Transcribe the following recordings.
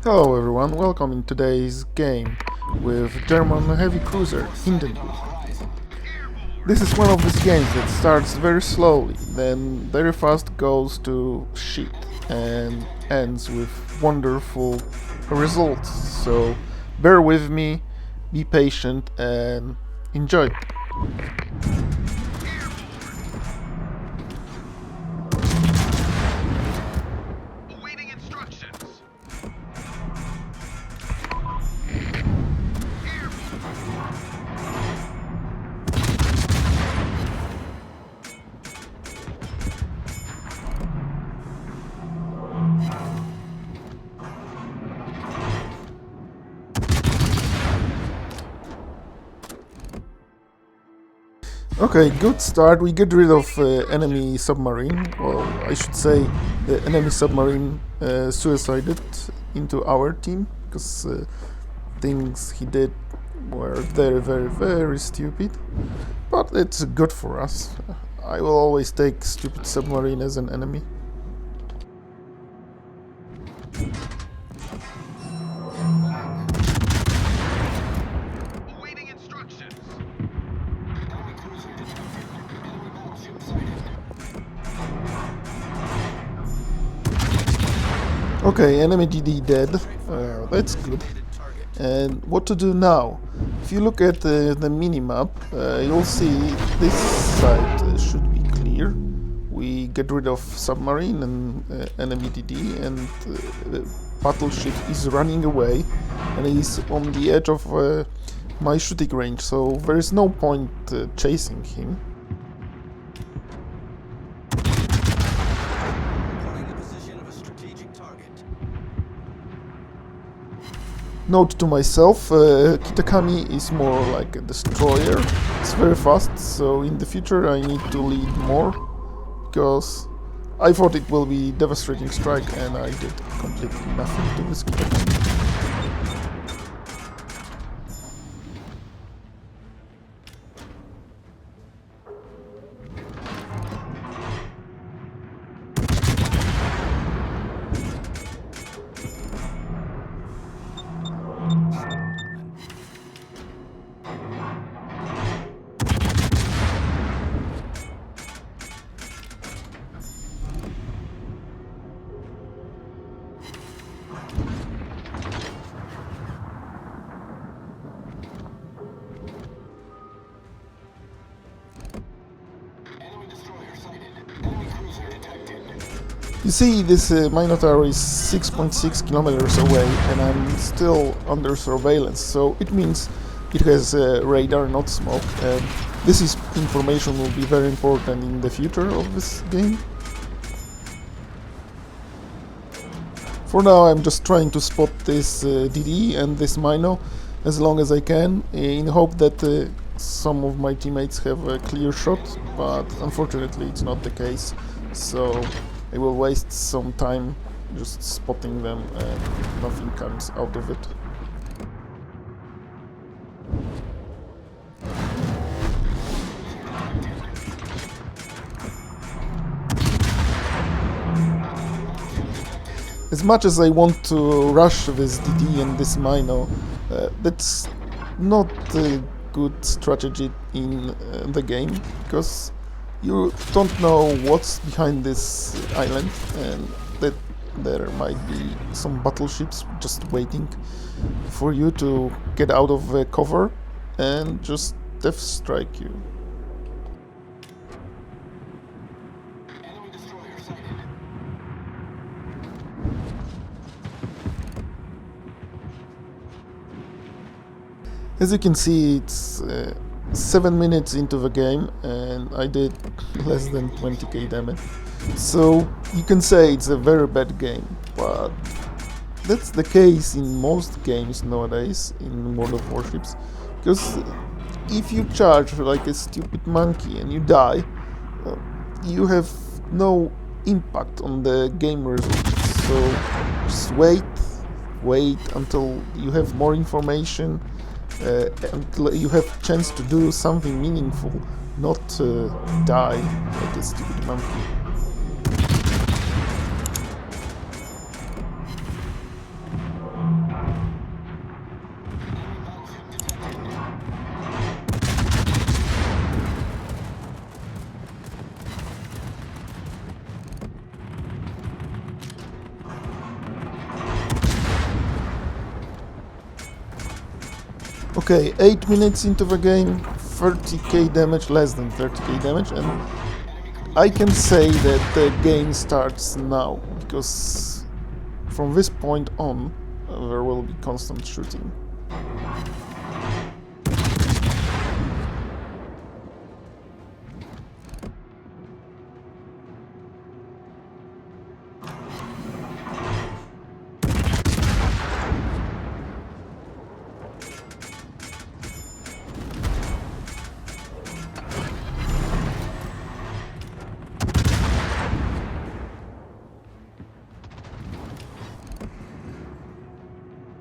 Hello everyone, welcome in today's game with German heavy cruiser Hindenburg. This is one of these games that starts very slowly, then very fast goes to shit and ends with wonderful results. So bear with me, be patient and enjoy. Awaiting instructions. Okay, good start. We get rid of enemy submarine. Well, I should say the enemy submarine suicided into our team because things he did were very, very, very stupid. But it's good for us. I will always take stupid submarine as an enemy. Awaiting instructions. Okay, enemy DD dead. That's good. And what to do now? If you look at the minimap, you'll see this side should be clear. We get rid of submarine and enemy DD, and battleship is running away, and he's on the edge of my shooting range, so there is no point chasing him. Note to myself, Kitakami is more like a destroyer. It's very fast, so in the future I need to lead more, because I thought it will be devastating strike and I did completely nothing to this Kitakami. You see, this Minotaur is 6.6 kilometers away and I'm still under surveillance, so it means it has radar, not smoke, and this is information will be very important in the future of this game. For now I'm just trying to spot this DD and this Mino as long as I can, in hope that some of my teammates have a clear shot, but unfortunately it's not the case, so I will waste some time just spotting them and nothing comes out of it. As much as I want to rush this DD and this Mino, that's not a good strategy in the game, because you don't know what's behind this island and that there might be some battleships just waiting for you to get out of cover and just death strike you. As you can see, it's 7 minutes into the game and I did less than 20k damage. So you can say it's a very bad game, but that's the case in most games nowadays in World of Warships, because if you charge like a stupid monkey and you die, you have no impact on the game results. So just wait until you have more information, until you have chance to do something meaningful, not die like a stupid monkey. Okay, 8 minutes into the game, 30k damage, less than 30k damage, and I can say that the game starts now, because from this point on, there will be constant shooting.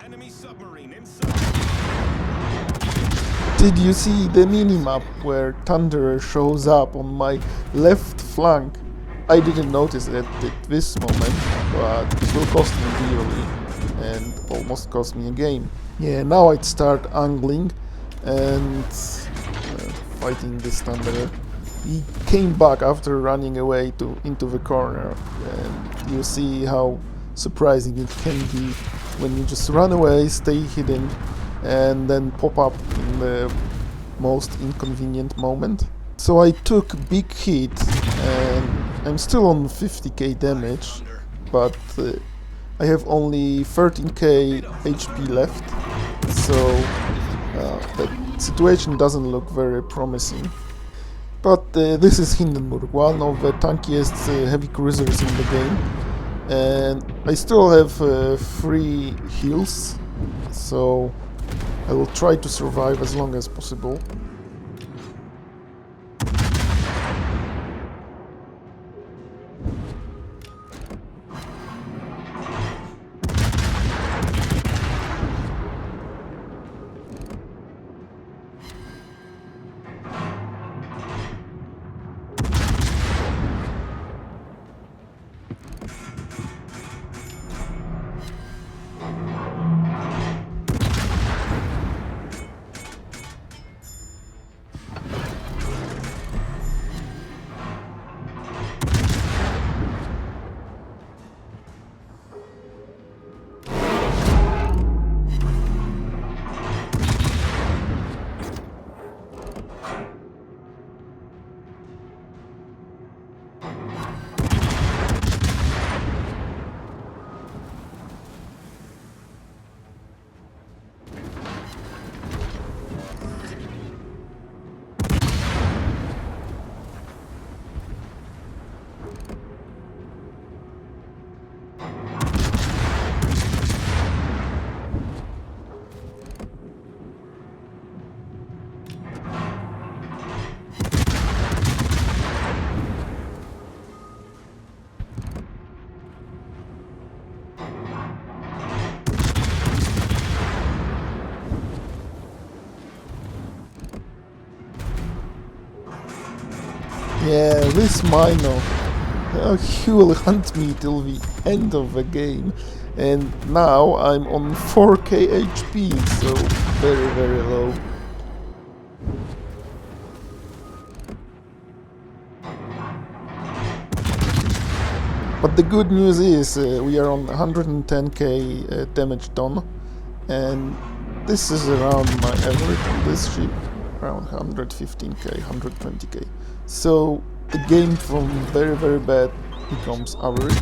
Enemy submarine inside. Did you see the minimap where Thunderer shows up on my left flank? I didn't notice it at this moment, but it will cost me dearly and almost cost me a game. Yeah, now I'd start angling and fighting this Thunderer. He came back after running away into the corner, and you see how surprising it can be when you just run away, stay hidden, and then pop up in the most inconvenient moment. So I took big hit, and I'm still on 50k damage, but I have only 13k HP left, so the situation doesn't look very promising. But this is Hindenburg, one of the tankiest heavy cruisers in the game, and I still have 3 heals, so I will try to survive as long as possible. Yeah, this minor, he will hunt me till the end of the game, and now I'm on 4k HP, so very very low. But the good news is we are on 110k damage done, and this is around my average on this ship, around 115k, 120k. So the game from very very bad becomes average.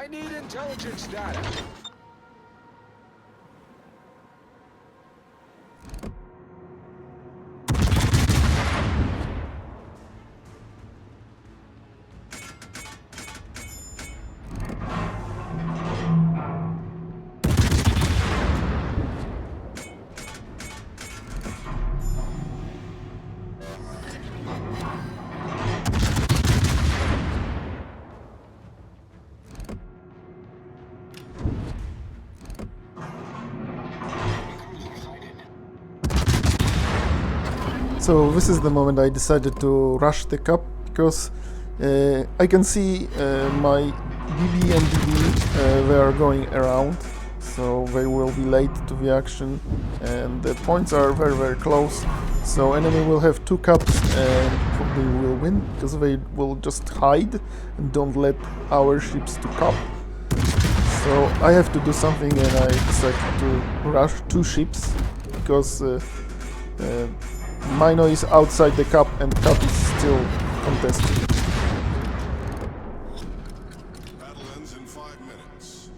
I need intelligence data. So this is the moment I decided to rush the cup, because I can see my BB and DD, they are going around, so they will be late to the action, and the points are very close, so enemy will have 2 cups and probably will win, because they will just hide and don't let our ships to cup. So I have to do something, and I decided to rush 2 ships, because Mino is outside the cup and cup is still contested. Battle ends in 5 minutes.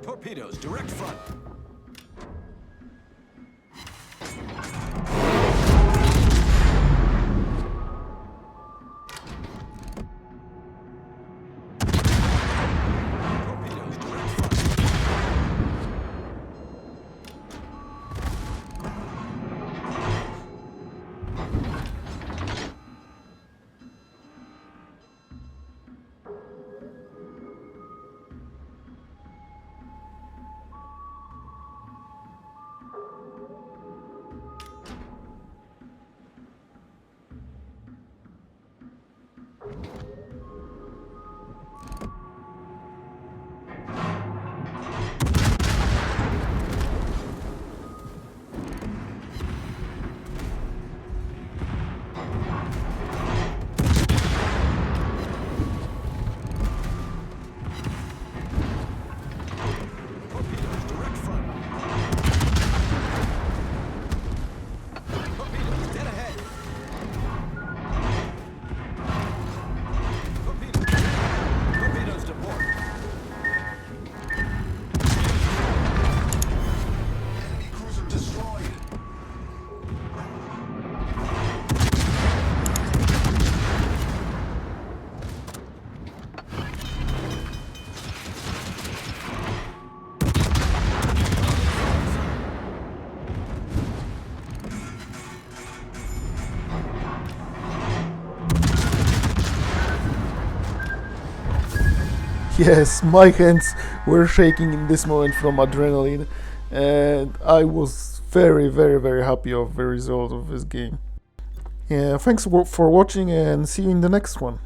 Torpedoes, direct front. Torpedoes, direct front. Torpedoes, direct front. Torpedoes, dead ahead. Torpedoes to port. Enemy cruiser destroyed. Yes, my hands were shaking in this moment from adrenaline, and I was very happy of the result of this game. Yeah, thanks for watching, and see you in the next one.